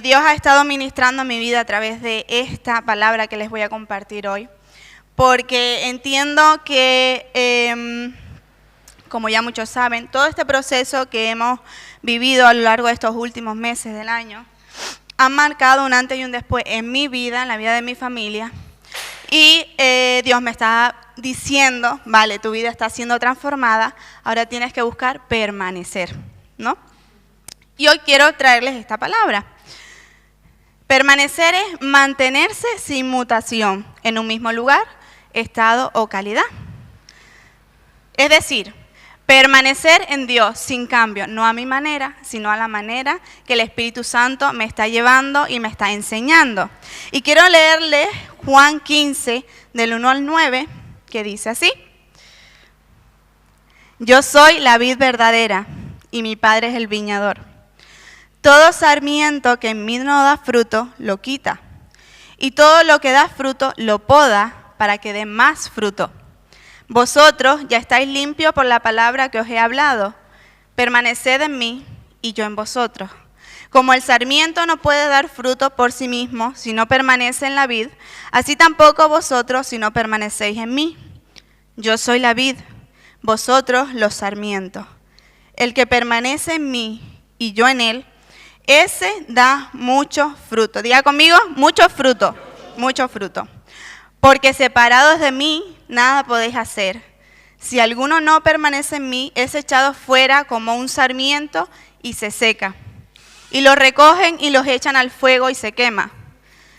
Dios ha estado ministrando mi vida a través de esta palabra que les voy a compartir hoy, porque entiendo que, como ya muchos saben, todo este proceso que hemos vivido a lo largo de estos últimos meses del año ha marcado un antes y un después en mi vida, en la vida de mi familia, y Dios me está diciendo, vale, tu vida está siendo transformada, ahora tienes que buscar permanecer, ¿no? Y hoy quiero traerles esta palabra. Permanecer es mantenerse sin mutación en un mismo lugar, estado o calidad. Es decir, permanecer en Dios sin cambio, no a mi manera, sino a la manera que el Espíritu Santo me está llevando y me está enseñando. Y quiero leerles Juan 15, del 1 al 9, que dice así: Yo soy la vid verdadera y mi Padre es el viñador. Todo sarmiento que en mí no da fruto, lo quita. Y todo lo que da fruto, lo poda para que dé más fruto. Vosotros ya estáis limpios por la palabra que os he hablado. Permaneced en mí y yo en vosotros. Como el sarmiento no puede dar fruto por sí mismo si no permanece en la vid, así tampoco vosotros si no permanecéis en mí. Yo soy la vid, vosotros los sarmientos. El que permanece en mí y yo en él, ese da mucho fruto. Diga conmigo, mucho fruto, mucho fruto. Porque separados de mí, nada podéis hacer. Si alguno no permanece en mí, es echado fuera como un sarmiento y se seca. Y lo recogen y los echan al fuego y se quema.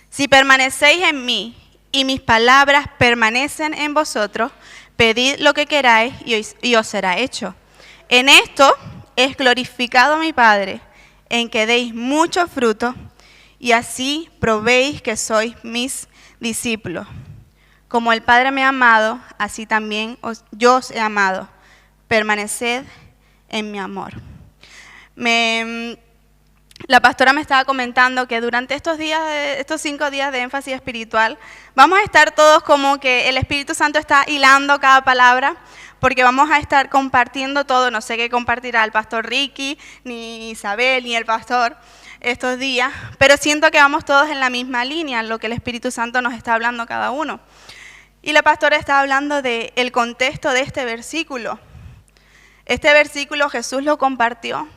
Si permanecéis en mí y mis palabras permanecen en vosotros, pedid lo que queráis y os será hecho. En esto es glorificado mi Padre, en que deis mucho fruto, y así probéis que sois mis discípulos. Como el Padre me ha amado, así también yo os he amado. Permaneced en mi amor. La pastora me estaba comentando que durante estos 5 días de énfasis espiritual, vamos a estar todos como que el Espíritu Santo está hilando cada palabra, porque vamos a estar compartiendo todo. No sé qué compartirá el pastor Ricky, ni Isabel, ni el pastor estos días, pero siento que vamos todos en la misma línea, en lo que el Espíritu Santo nos está hablando cada uno. Y la pastora está hablando del contexto de este versículo. Este versículo Jesús lo compartió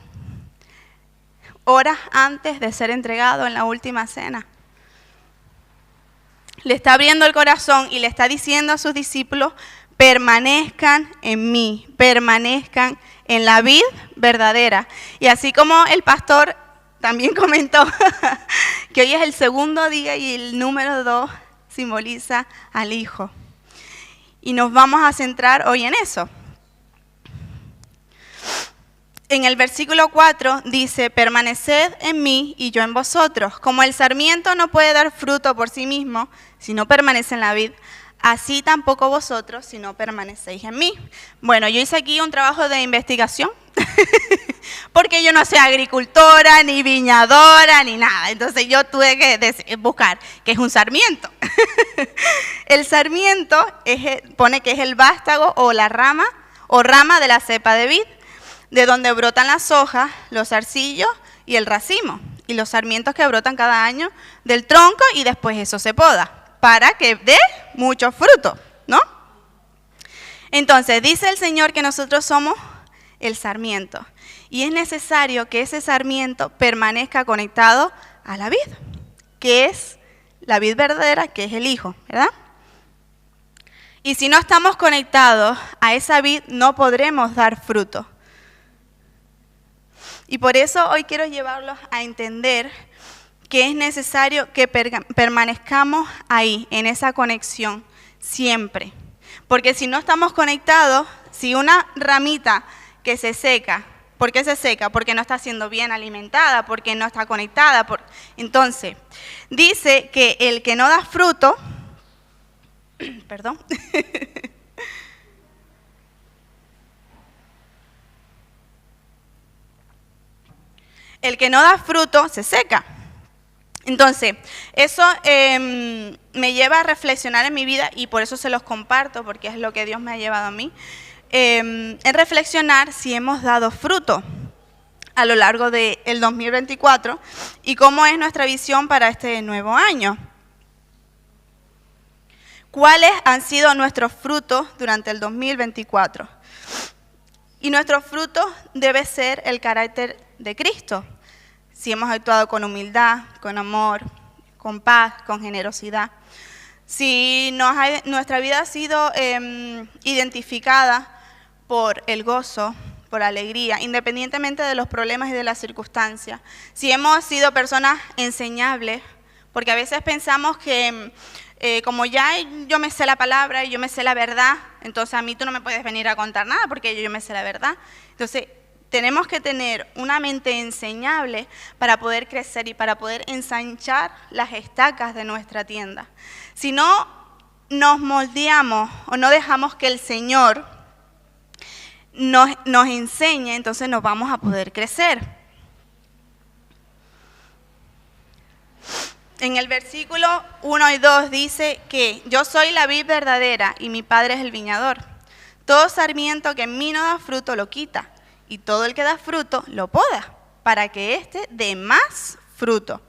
horas antes de ser entregado en la última cena. Le está abriendo el corazón y le está diciendo a sus discípulos: permanezcan en mí, permanezcan en la vid verdadera. Y así como el pastor también comentó que hoy es el segundo día y el número 2 simboliza al Hijo. Y nos vamos a centrar hoy en eso. En el versículo 4 dice: permaneced en mí y yo en vosotros. Como el sarmiento no puede dar fruto por sí mismo si no permanece en la vid, así tampoco vosotros si no permanecéis en mí. Bueno, yo hice aquí un trabajo de investigación, porque yo no soy agricultora, ni viñadora, ni nada. Entonces yo tuve que buscar qué es un sarmiento. El sarmiento pone que es el vástago o la rama de la cepa de vid, de donde brotan las hojas, los zarcillos y el racimo, y los sarmientos que brotan cada año del tronco, y después eso se poda para que dé mucho fruto, ¿no? Entonces, dice el Señor que nosotros somos el sarmiento, y es necesario que ese sarmiento permanezca conectado a la vid, que es la vid verdadera, que es el Hijo, ¿verdad? Y si no estamos conectados a esa vid, no podremos dar fruto. Y por eso hoy quiero llevarlos a entender que es necesario que permanezcamos ahí, en esa conexión, siempre. Porque si no estamos conectados, si una ramita que se seca, ¿por qué se seca? Porque no está siendo bien alimentada, porque no está conectada. Entonces, dice que el que no da fruto, perdón, el que no da fruto se seca. Entonces, eso me lleva a reflexionar en mi vida, y por eso se los comparto, porque es lo que Dios me ha llevado a mí, en reflexionar si hemos dado fruto. a lo largo del 2024 y cómo es nuestra visión para este nuevo año. ¿Cuáles han sido nuestros frutos durante el 2024? Y nuestro fruto debe ser el carácter de Cristo. Si hemos actuado con humildad, con amor, con paz, con generosidad. Si nuestra vida ha sido identificada por el gozo, por la alegría, independientemente de los problemas y de las circunstancias. Si hemos sido personas enseñables, porque a veces pensamos que como ya yo me sé la palabra y yo me sé la verdad, entonces a mí tú no me puedes venir a contar nada porque yo me sé la verdad. Entonces tenemos que tener una mente enseñable para poder crecer y para poder ensanchar las estacas de nuestra tienda. Si no nos moldeamos o no dejamos que el Señor nos enseñe, entonces nos vamos a poder crecer. En el versículo 1 y 2 dice que yo soy la vid verdadera y mi Padre es el viñador. Todo sarmiento que en mí no da fruto lo quita, y todo el que da fruto lo poda, para que éste dé más fruto.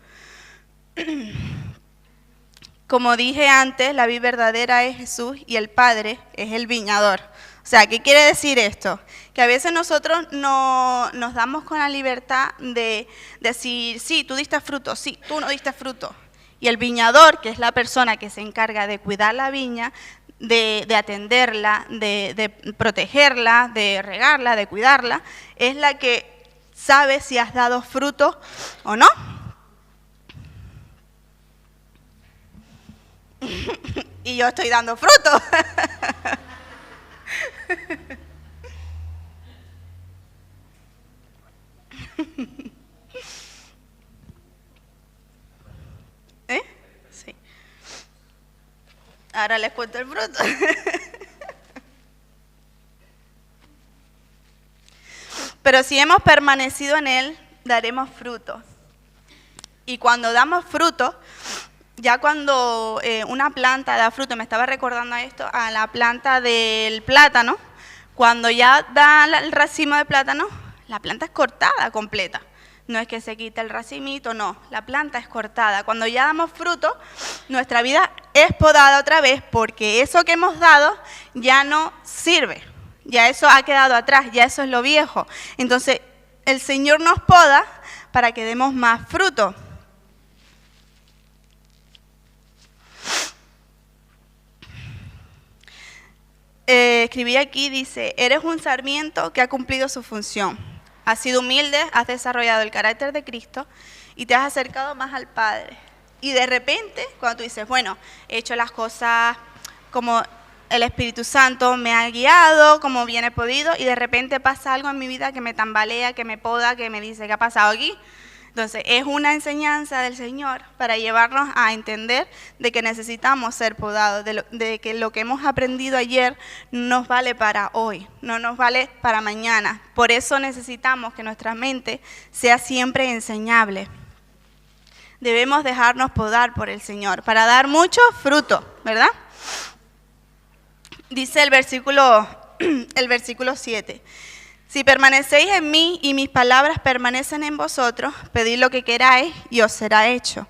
Como dije antes, la vid verdadera es Jesús y el Padre es el viñador. O sea, ¿qué quiere decir esto? Que a veces nosotros nos damos con la libertad de decir, sí, tú diste fruto, sí, tú no diste fruto. Y el viñador, que es la persona que se encarga de cuidar la viña, de atenderla, de protegerla, de regarla, de cuidarla, es la que sabe si has dado fruto o no. Y yo estoy dando fruto. Sí. Ahora les cuento el fruto. Pero si hemos permanecido en Él, daremos fruto. Y cuando damos fruto, ya cuando una planta da fruto, me estaba recordando esto, a la planta del plátano, cuando ya da el racimo de plátano, la planta es cortada completa. No es que se quite el racimito, no, la planta es cortada. Cuando ya damos fruto, nuestra vida es podada otra vez porque eso que hemos dado ya no sirve. Ya eso ha quedado atrás, ya eso es lo viejo. Entonces, el Señor nos poda para que demos más fruto. Escribí aquí, dice, eres un sarmiento que ha cumplido su función. Has sido humilde, has desarrollado el carácter de Cristo y te has acercado más al Padre. Y de repente, cuando tú dices, bueno, he hecho las cosas como el Espíritu Santo me ha guiado, como bien he podido, y de repente pasa algo en mi vida que me tambalea, que me poda, que me dice, ¿qué ha pasado aquí? Entonces, es una enseñanza del Señor para llevarnos a entender de que necesitamos ser podados, de que lo que hemos aprendido ayer no nos vale para hoy, no nos vale para mañana. Por eso necesitamos que nuestra mente sea siempre enseñable. Debemos dejarnos podar por el Señor para dar mucho fruto, ¿verdad? Dice el versículo 7. Si permanecéis en mí y mis palabras permanecen en vosotros, pedid lo que queráis y os será hecho.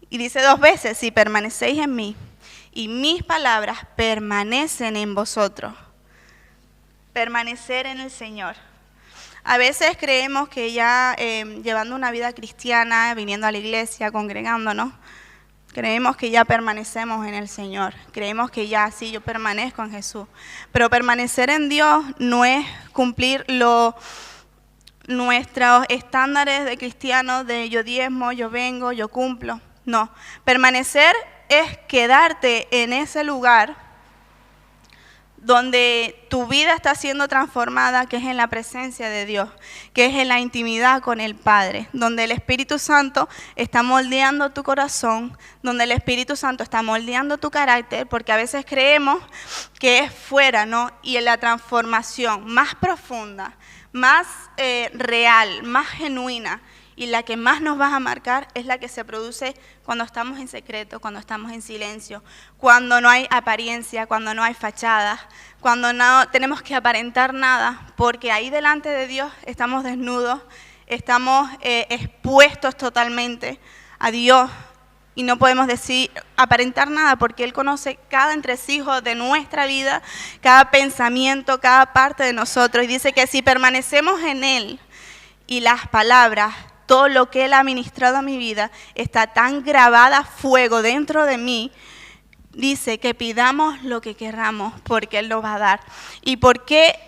Y dice 2 veces, si permanecéis en mí y mis palabras permanecen en vosotros. Permanecer en el Señor. A veces creemos que ya llevando una vida cristiana, viniendo a la iglesia, congregándonos, creemos que ya permanecemos en el Señor, creemos que ya sí, yo permanezco en Jesús. Pero permanecer en Dios no es cumplir nuestros estándares de cristianos de yo diezmo, yo vengo, yo cumplo. No, permanecer es quedarte en ese lugar donde tu vida está siendo transformada, que es en la presencia de Dios, que es en la intimidad con el Padre, donde el Espíritu Santo está moldeando tu corazón, donde el Espíritu Santo está moldeando tu carácter, porque a veces creemos que es fuera, ¿no? Y en la transformación más profunda, más real, más genuina y la que más nos va a marcar es la que se produce cuando estamos en secreto, cuando estamos en silencio, cuando no hay apariencia, cuando no hay fachadas, cuando no tenemos que aparentar nada, porque ahí delante de Dios estamos desnudos, estamos expuestos totalmente a Dios y no podemos aparentar nada porque Él conoce cada entresijo de nuestra vida, cada pensamiento, cada parte de nosotros y dice que si permanecemos en Él y las palabras, todo lo que Él ha ministrado a mi vida está tan grabada a fuego dentro de mí, dice que pidamos lo que querramos porque Él lo va a dar. ¿Y por qué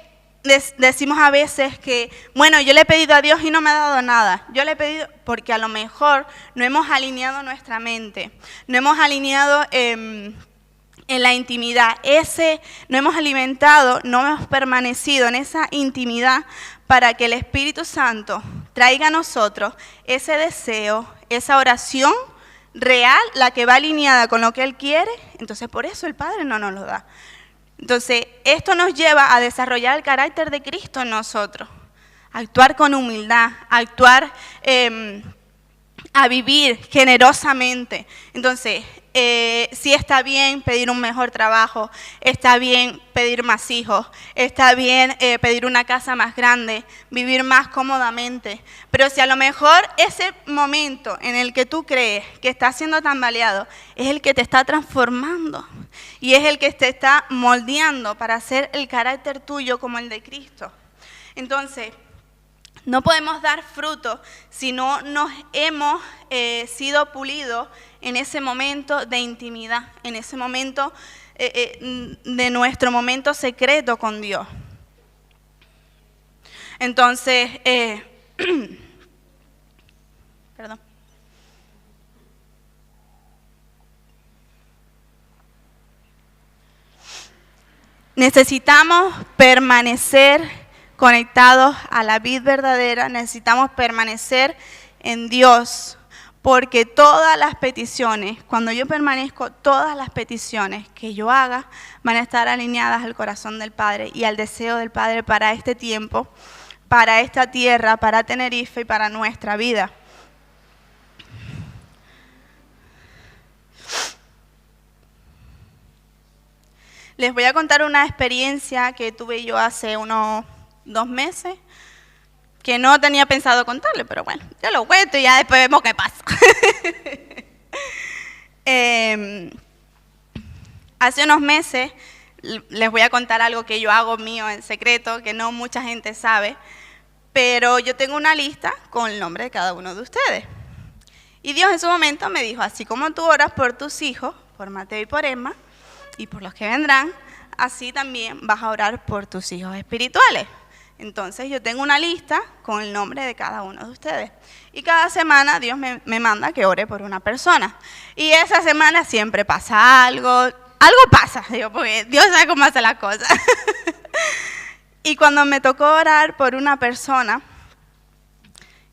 decimos a veces que, bueno, yo le he pedido a Dios y no me ha dado nada? Yo le he pedido porque a lo mejor no hemos alineado nuestra mente, no hemos alineado en la intimidad, no hemos alimentado, no hemos permanecido en esa intimidad para que el Espíritu Santo traiga a nosotros ese deseo, esa oración real, la que va alineada con lo que Él quiere. Entonces por eso el Padre no nos lo da. Entonces esto nos lleva a desarrollar el carácter de Cristo en nosotros, a actuar con humildad, a actuar, a vivir generosamente. Entonces, sí está bien pedir un mejor trabajo, está bien pedir más hijos, está bien pedir una casa más grande, vivir más cómodamente. Pero si a lo mejor ese momento en el que tú crees que estás siendo tambaleado es el que te está transformando y es el que te está moldeando para hacer el carácter tuyo como el de Cristo. Entonces, no podemos dar fruto si no nos hemos sido pulidos en ese momento de intimidad, en ese momento de nuestro momento secreto con Dios. Entonces, perdón. Necesitamos permanecer conectados a la vid verdadera, necesitamos permanecer en Dios, porque todas las peticiones, cuando yo permanezco, todas las peticiones que yo haga van a estar alineadas al corazón del Padre y al deseo del Padre para este tiempo, para esta tierra, para Tenerife y para nuestra vida. Les voy a contar una experiencia que tuve yo hace unos 2 meses, que no tenía pensado contarle, pero bueno, yo lo cuento y ya después vemos qué pasa. Hace unos meses les voy a contar algo que yo hago mío en secreto, que no mucha gente sabe, pero yo tengo una lista con el nombre de cada uno de ustedes. Y Dios en su momento me dijo, así como tú oras por tus hijos, por Mateo y por Emma, y por los que vendrán, así también vas a orar por tus hijos espirituales. Entonces yo tengo una lista con el nombre de cada uno de ustedes. Y cada semana Dios me manda que ore por una persona. Y esa semana siempre pasa algo pasa, digo, porque Dios sabe cómo hace las cosas. Y cuando me tocó orar por una persona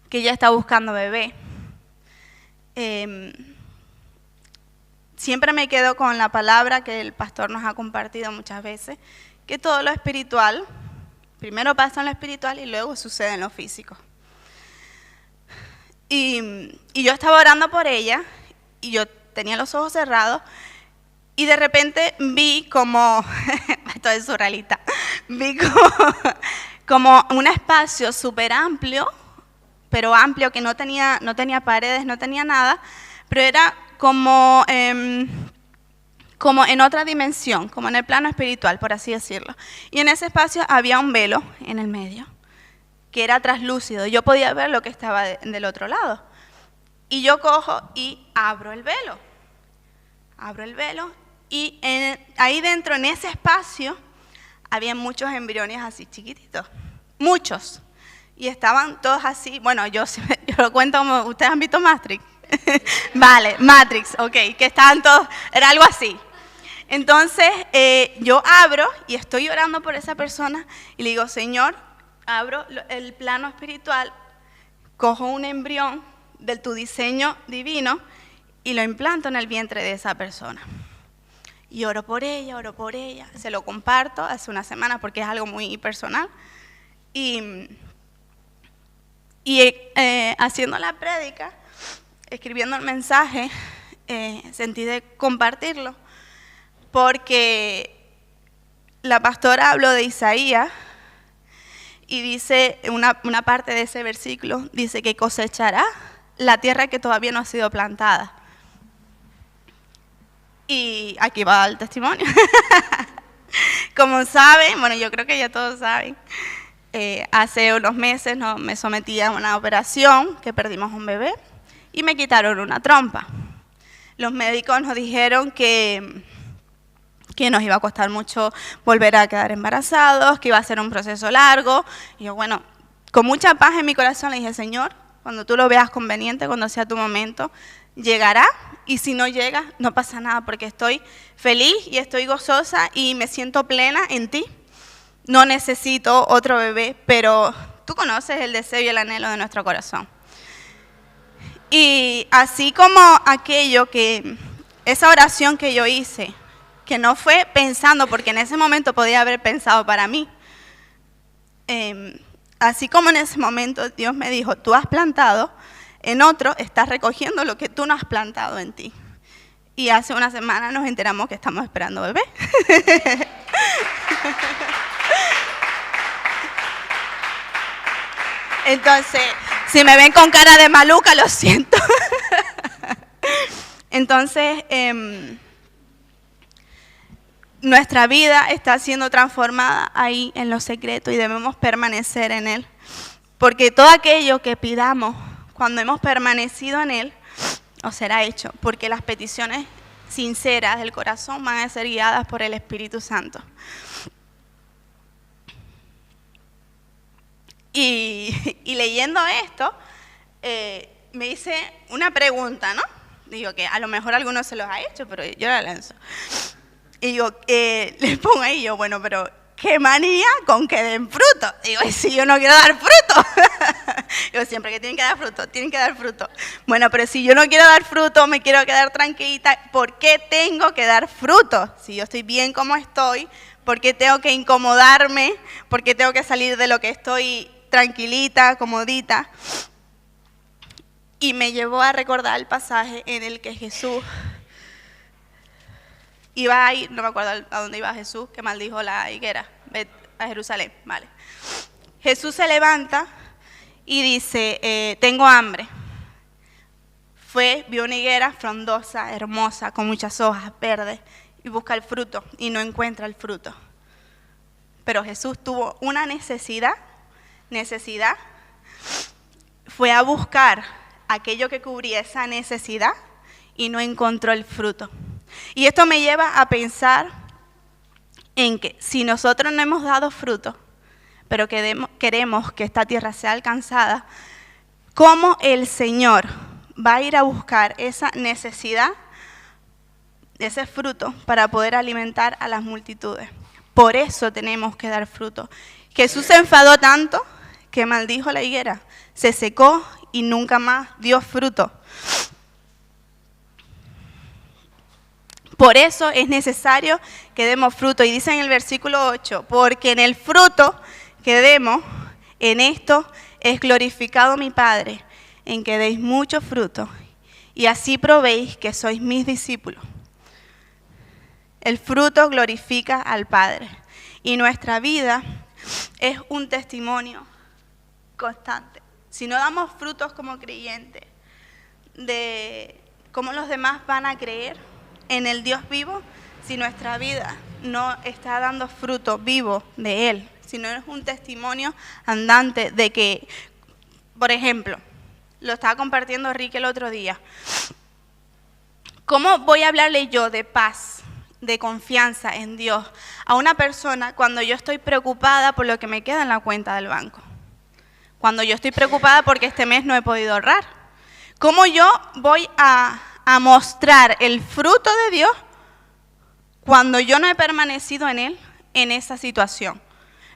que ya está buscando bebé, siempre me quedo con la palabra que el pastor nos ha compartido muchas veces, que todo lo espiritual, primero pasa en lo espiritual y luego sucede en lo físico. Y yo estaba orando por ella y yo tenía los ojos cerrados y de repente vi como, esto es surrealista, vi como un espacio súper amplio, pero amplio que no tenía paredes, no tenía nada, pero era como en otra dimensión, como en el plano espiritual, por así decirlo. Y en ese espacio había un velo en el medio, que era traslúcido. Yo podía ver lo que estaba del otro lado. Y yo cojo y abro el velo. Abro el velo y ahí dentro, en ese espacio, había muchos embriones así chiquititos. Muchos. Y estaban todos así. Bueno, yo lo cuento como, ¿ustedes han visto Matrix? Vale, Matrix, ok, que estaban todos, era algo así. Entonces, yo abro y estoy orando por esa persona y le digo, Señor, abro el plano espiritual, cojo un embrión de tu diseño divino y lo implanto en el vientre de esa persona. Y oro por ella, se lo comparto hace una semana porque es algo muy personal. Y Y haciendo la prédica, escribiendo el mensaje, sentí de compartirlo, porque la pastora habló de Isaías y dice, una parte de ese versículo, dice que cosechará la tierra que todavía no ha sido plantada. Y aquí va el testimonio. Como saben, bueno, yo creo que ya todos saben, hace unos meses me sometí a una operación, que perdimos un bebé, y me quitaron una trompa. Los médicos nos dijeron que nos iba a costar mucho volver a quedar embarazados, que iba a ser un proceso largo. Y yo, bueno, con mucha paz en mi corazón le dije, Señor, cuando tú lo veas conveniente, cuando sea tu momento, llegará. Y si no llega, no pasa nada, porque estoy feliz y estoy gozosa y me siento plena en ti. No necesito otro bebé, pero tú conoces el deseo y el anhelo de nuestro corazón. Y así como esa oración que yo hice, que no fue pensando, porque en ese momento podía haber pensado para mí. Así como en ese momento Dios me dijo, tú has plantado, en otro estás recogiendo lo que tú no has plantado en ti. Y hace una semana nos enteramos que estamos esperando bebé. Entonces, si me ven con cara de maluca, lo siento. Entonces, nuestra vida está siendo transformada ahí en lo secreto y debemos permanecer en Él. Porque todo aquello que pidamos, cuando hemos permanecido en Él, os será hecho. Porque las peticiones sinceras del corazón van a ser guiadas por el Espíritu Santo. Y leyendo esto, me hice una pregunta, ¿no? Digo que a lo mejor alguno se los ha hecho, pero yo la lanzo. Y digo, les pongo ahí yo, bueno, pero qué manía con que den fruto. Digo, y si yo no quiero dar fruto. Digo, siempre que tienen que dar fruto, tienen que dar fruto. Bueno, pero si yo no quiero dar fruto, me quiero quedar tranquilita, ¿por qué tengo que dar fruto? Si yo estoy bien como estoy, ¿por qué tengo que incomodarme? ¿Por qué tengo que salir de lo que estoy tranquilita, comodita? Y me llevó a recordar el pasaje en el que Jesús iba a ir, no me acuerdo a dónde iba Jesús, que maldijo la higuera, a Jerusalén, vale. Jesús se levanta y dice, tengo hambre. Vio una higuera frondosa, hermosa, con muchas hojas verdes, y busca el fruto, y no encuentra el fruto. Pero Jesús tuvo una necesidad, fue a buscar aquello que cubría esa necesidad, y no encontró el fruto. Y esto me lleva a pensar en que si nosotros no hemos dado fruto, pero queremos que esta tierra sea alcanzada, ¿cómo el Señor va a ir a buscar esa necesidad, ese fruto, para poder alimentar a las multitudes? Por eso tenemos que dar fruto. Jesús se enfadó tanto que maldijo la higuera, se secó y nunca más dio fruto. Por eso es necesario que demos fruto. Y dice en el versículo 8, porque en el fruto que demos, en esto es glorificado mi Padre, en que deis mucho fruto, y así probéis que sois mis discípulos. El fruto glorifica al Padre, y nuestra vida es un testimonio constante. Si no damos frutos como creyentes, de cómo los demás van a creer en el Dios vivo, si nuestra vida no está dando fruto vivo de Él, si no es un testimonio andante de que, por ejemplo, lo estaba compartiendo Rick el otro día, ¿cómo voy a hablarle yo de paz, de confianza en Dios a una persona cuando yo estoy preocupada por lo que me queda en la cuenta del banco? Cuando yo estoy preocupada porque este mes no he podido ahorrar. ¿Cómo yo voy a mostrar el fruto de Dios cuando yo no he permanecido en Él en esa situación?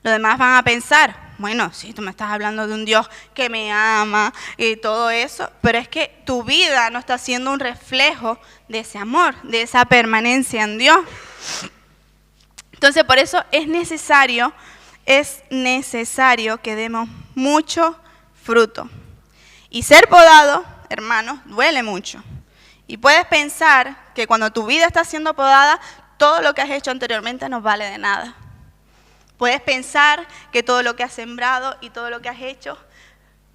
Los demás van a pensar, bueno, sí, tú me estás hablando de un Dios que me ama y todo eso, pero es que tu vida no está siendo un reflejo de ese amor, de esa permanencia en Dios. Entonces, por eso es necesario que demos mucho fruto. Y ser podado, hermanos, duele mucho. Y puedes pensar que cuando tu vida está siendo podada, todo lo que has hecho anteriormente no vale de nada. Puedes pensar que todo lo que has sembrado y todo lo que has hecho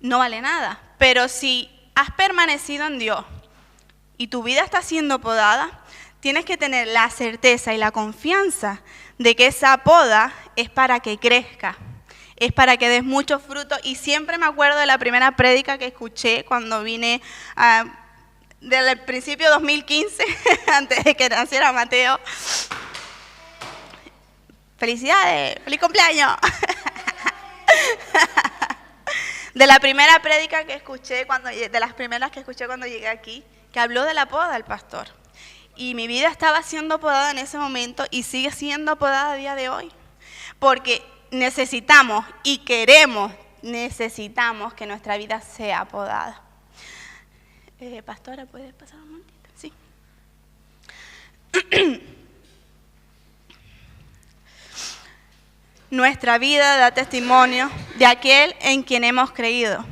no vale nada. Pero si has permanecido en Dios y tu vida está siendo podada, tienes que tener la certeza y la confianza de que esa poda es para que crezca, es para que des muchos frutos. Y siempre me acuerdo de la primera prédica que escuché cuando vine del principio de 2015, antes de que naciera Mateo. ¡Felicidades! ¡Feliz cumpleaños! De la primera prédica que escuché, de las primeras que escuché cuando llegué aquí, que habló de la poda del pastor. Y mi vida estaba siendo podada en ese momento y sigue siendo podada a día de hoy. Porque necesitamos y necesitamos que nuestra vida sea podada. Pastora, ¿puedes pasar un momentito? Sí. Nuestra vida da testimonio de aquel en quien hemos creído.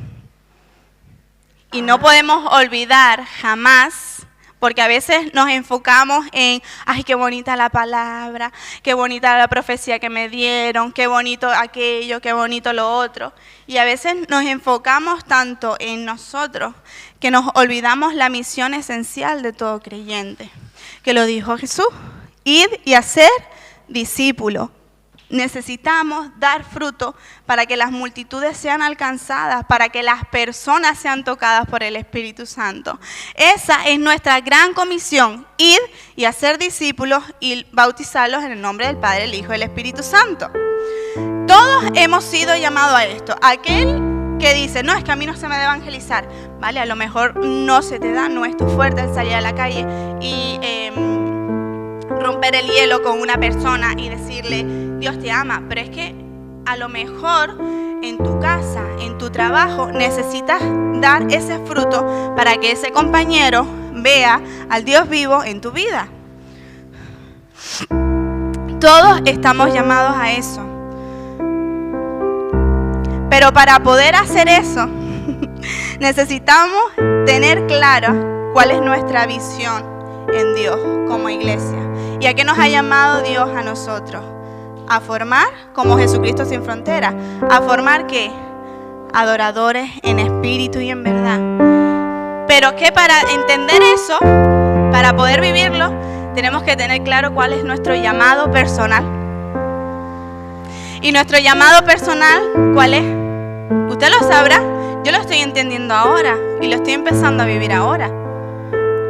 Y no podemos olvidar jamás, porque a veces nos enfocamos en, ay, qué bonita la palabra, qué bonita la profecía que me dieron, qué bonito aquello, qué bonito lo otro. Y a veces nos enfocamos tanto en nosotros que nos olvidamos la misión esencial de todo creyente, que lo dijo Jesús: id y hacer discípulos. Necesitamos dar fruto para que las multitudes sean alcanzadas, para que las personas sean tocadas por el Espíritu Santo. Esa es nuestra gran comisión: ir y hacer discípulos y bautizarlos en el nombre del Padre, el Hijo y el Espíritu Santo. Todos hemos sido llamados a esto. Aquel que dice, no, es que a mí no se me debe evangelizar, ¿vale? A lo mejor no se te da, no es tu fuerte el salir a la calle y romper el hielo con una persona y decirle, Dios te ama, pero es que a lo mejor en tu casa, en tu trabajo, necesitas dar ese fruto para que ese compañero vea al Dios vivo en tu vida. Todos estamos llamados a eso. Pero para poder hacer eso, necesitamos tener claro cuál es nuestra visión en Dios como iglesia. ¿Y a qué nos ha llamado Dios a nosotros? A formar como Jesucristo sin fronteras. ¿A formar qué? Adoradores en espíritu y en verdad. Pero que para entender eso, para poder vivirlo, tenemos que tener claro cuál es nuestro llamado personal. Y nuestro llamado personal, ¿cuál es? Usted lo sabrá. Yo lo estoy entendiendo ahora y lo estoy empezando a vivir ahora.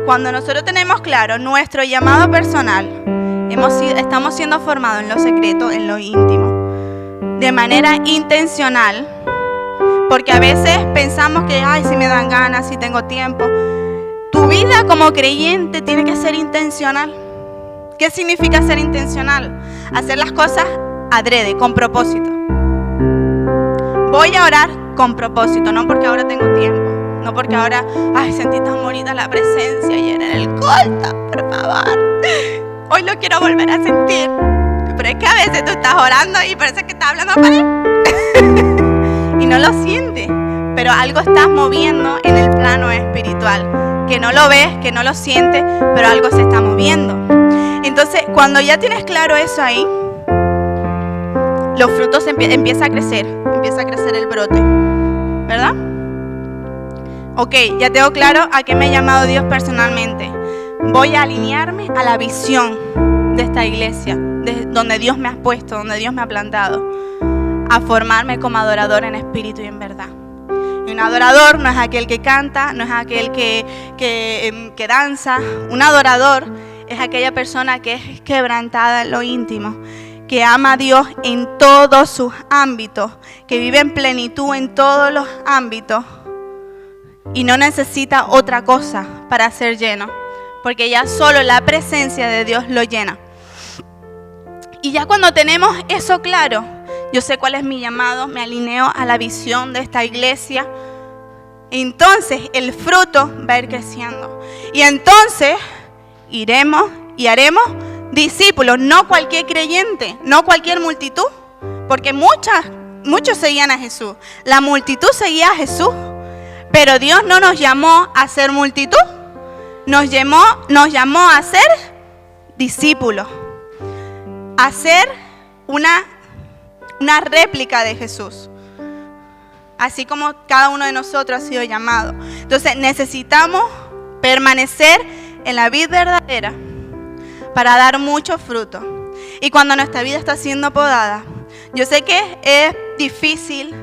Cuando nosotros tenemos claro nuestro llamado personal, estamos siendo formados en lo secreto, en lo íntimo, de manera intencional, porque a veces pensamos que, ay, si me dan ganas, si tengo tiempo. Tu vida como creyente tiene que ser intencional. ¿Qué significa ser intencional? Hacer las cosas adrede, con propósito. Voy a orar con propósito, no porque ahora tengo tiempo. No porque ahora, ay, sentí tan bonita la presencia ayer en el culto, por favor. Hoy lo quiero volver a sentir. Pero es que a veces tú estás orando y parece que estás hablando para él. Y no lo sientes. Pero algo estás moviendo en el plano espiritual. Que no lo ves, que no lo sientes, pero algo se está moviendo. Entonces, cuando ya tienes claro eso ahí, los frutos empieza a crecer el brote. ¿Verdad? Ok, ya tengo claro a qué me ha llamado Dios personalmente. Voy a alinearme a la visión de esta iglesia, de donde Dios me ha puesto, donde Dios me ha plantado, a formarme como adorador en espíritu y en verdad. Y un adorador no es aquel que canta, no es aquel que danza. Un adorador es aquella persona que es quebrantada en lo íntimo, que ama a Dios en todos sus ámbitos, que vive en plenitud en todos los ámbitos, y no necesita otra cosa para ser lleno, porque ya solo la presencia de Dios lo llena. Y ya cuando tenemos eso claro, yo sé cuál es mi llamado, me alineo a la visión de esta iglesia, entonces el fruto va a ir creciendo. Y entonces iremos y haremos discípulos, no cualquier creyente, no cualquier multitud, porque muchas muchos seguían a Jesús. La multitud seguía a Jesús. Pero Dios no nos llamó a ser multitud. Nos llamó a ser discípulos. A ser una réplica de Jesús. Así como cada uno de nosotros ha sido llamado. Entonces necesitamos permanecer en la vid verdadera para dar mucho fruto. Y cuando nuestra vida está siendo podada, yo sé que es difícil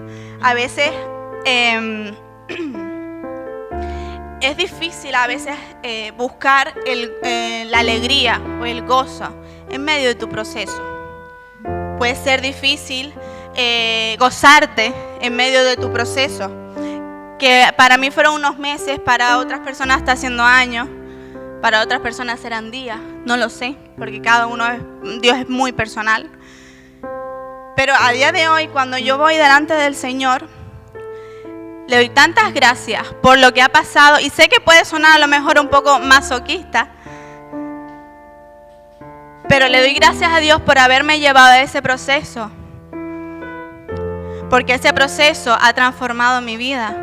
a veces, buscar la alegría o el gozo en medio de tu proceso. Puede ser difícil gozarte en medio de tu proceso, que para mí fueron unos meses, para otras personas está haciendo años, para otras personas serán días, no lo sé, porque Dios es muy personal. Pero a día de hoy, cuando yo voy delante del Señor, le doy tantas gracias por lo que ha pasado, y sé que puede sonar a lo mejor un poco masoquista, pero le doy gracias a Dios por haberme llevado a ese proceso, porque ese proceso ha transformado mi vida.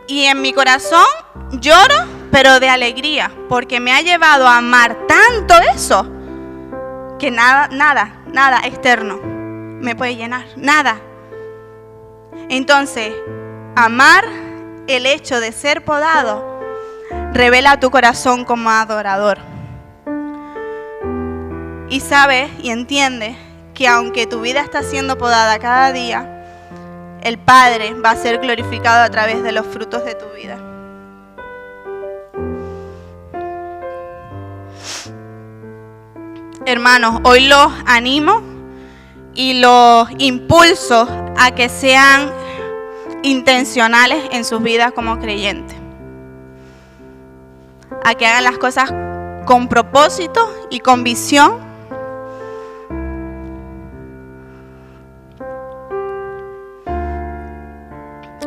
Y en mi corazón lloro, pero de alegría, porque me ha llevado a amar tanto eso, que nada externo me puede llenar, nada. Entonces, amar el hecho de ser podado revela tu corazón como adorador. Y sabes y entiendes que aunque tu vida está siendo podada cada día, el Padre va a ser glorificado a través de los frutos de tu vida. Hermanos, hoy los animo y los impulso a que sean intencionales en sus vidas como creyentes. A que hagan las cosas con propósito y con visión.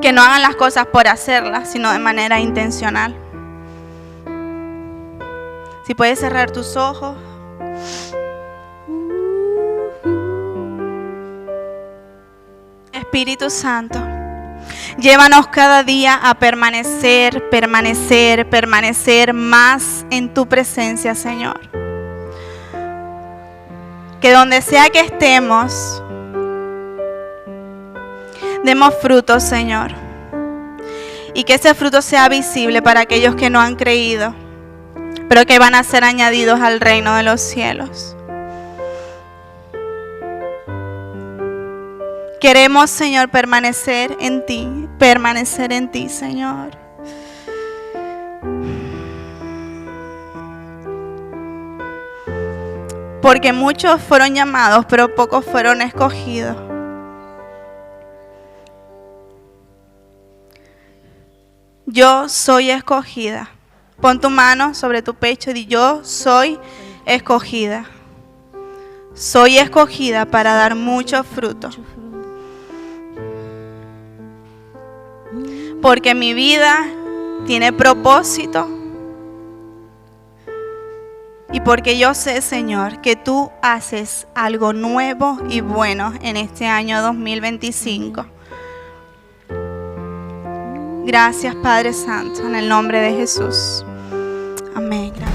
Que no hagan las cosas por hacerlas, sino de manera intencional. Si puedes cerrar tus ojos. Espíritu Santo, llévanos cada día a permanecer más en tu presencia, Señor. Que donde sea que estemos, demos frutos, Señor. Y que ese fruto sea visible para aquellos que no han creído, pero que van a ser añadidos al reino de los cielos. Queremos, Señor, permanecer en ti, Señor. Porque muchos fueron llamados, pero pocos fueron escogidos. Yo soy escogida. Pon tu mano sobre tu pecho y di: yo soy escogida. Soy escogida para dar mucho fruto. Porque mi vida tiene propósito. Y porque yo sé, Señor, que tú haces algo nuevo y bueno en este año 2025. Gracias, Padre Santo, en el nombre de Jesús. Amén. Gracias.